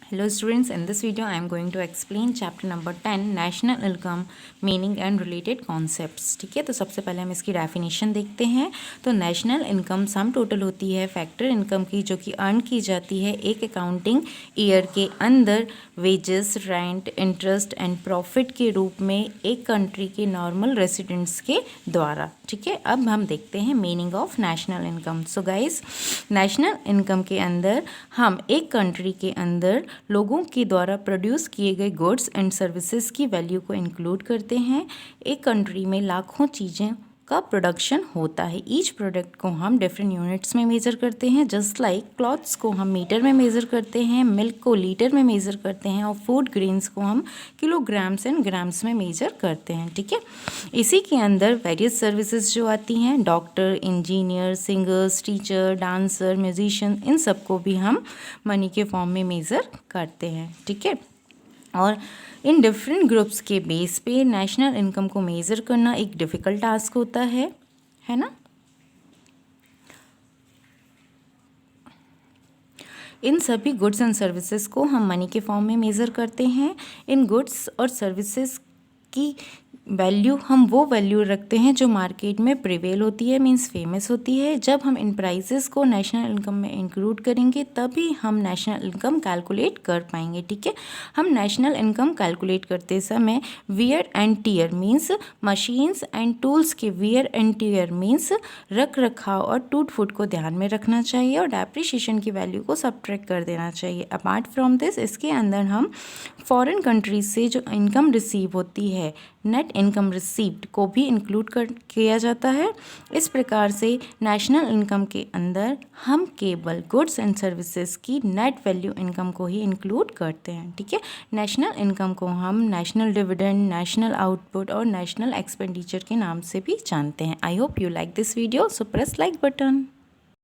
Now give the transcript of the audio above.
Hello students, in this video I am going to explain chapter number 10 national income meaning and related concepts। ठीक है, तो सबसे पहले हम इसकी डेफिनेशन देखते हैं। तो नेशनल इनकम सम टोटल होती है फैक्टर इनकम की जो कि अर्न की जाती है एक अकाउंटिंग ईयर के अंदर wages, rent, interest and profit के रूप में एक कंट्री के नॉर्मल रेसिडेंट्स के द्वारा। ठीक है, अब हम देखते हैं meaning of national income. So guys, national income के अंदर हम एक कंट्री के अंदर लोगों के द्वारा प्रोड्यूस किए गए गुड्स एंड सर्विसेज की वैल्यू को इंक्लूड करते हैं। एक कंट्री में लाखों चीज़ें का प्रोडक्शन होता है। ईच प्रोडक्ट को हम डिफरेंट यूनिट्स में मेज़र करते हैं। जस्ट लाइक क्लॉथ्स को हम मीटर में मेज़र करते हैं, मिल्क को लीटर में मेज़र करते हैं और फूड ग्रेन्स को हम किलोग्राम्स एंड ग्राम्स में मेज़र करते हैं। ठीक है, इसी के अंदर वेरियस सर्विसेज जो आती हैं, doctor, engineer, singers, teacher, dancer, musician, इन सबको भी हम मनी के फॉर्म में मेज़र करते हैं। ठीक है, और इन डिफरेंट ग्रुप्स के बेस पे नेशनल इनकम को मेज़र करना एक डिफ़िकल्ट टास्क होता है ना। इन सभी गुड्स एंड सर्विसेज को हम मनी के फॉर्म में मेज़र करते हैं। इन गुड्स और सर्विसेज की वैल्यू हम वो वैल्यू रखते हैं जो मार्केट में प्रिवेल होती है, मींस फेमस होती है। जब हम इन प्राइसेस को नेशनल इनकम में इंक्लूड करेंगे तभी हम नेशनल इनकम कैलकुलेट कर पाएंगे। ठीक है, हम नेशनल इनकम कैलकुलेट करते समय wear and tear means machines and tools के वियर एंड टीयर मींस रख रखाव और टूट फूट को ध्यान में रखना चाहिए और डेप्रिसिएशन की वैल्यू को सबट्रैक्ट कर देना चाहिए। अपार्ट फ्रॉम दिस, इसके अंदर हम फॉरेन कंट्रीज से जो इनकम रिसीव होती है, नेट इनकम रिसीव्ड को भी इंक्लूड किया जाता है। इस प्रकार से नेशनल इनकम के अंदर हम केवल गुड्स एंड सर्विसेज की नेट वैल्यू इनकम को ही इंक्लूड करते हैं। ठीक है, नेशनल इनकम को हम नेशनल डिविडेंड, नेशनल आउटपुट और नेशनल एक्सपेंडिचर के नाम से भी जानते हैं। I hope you like this video, so press like button.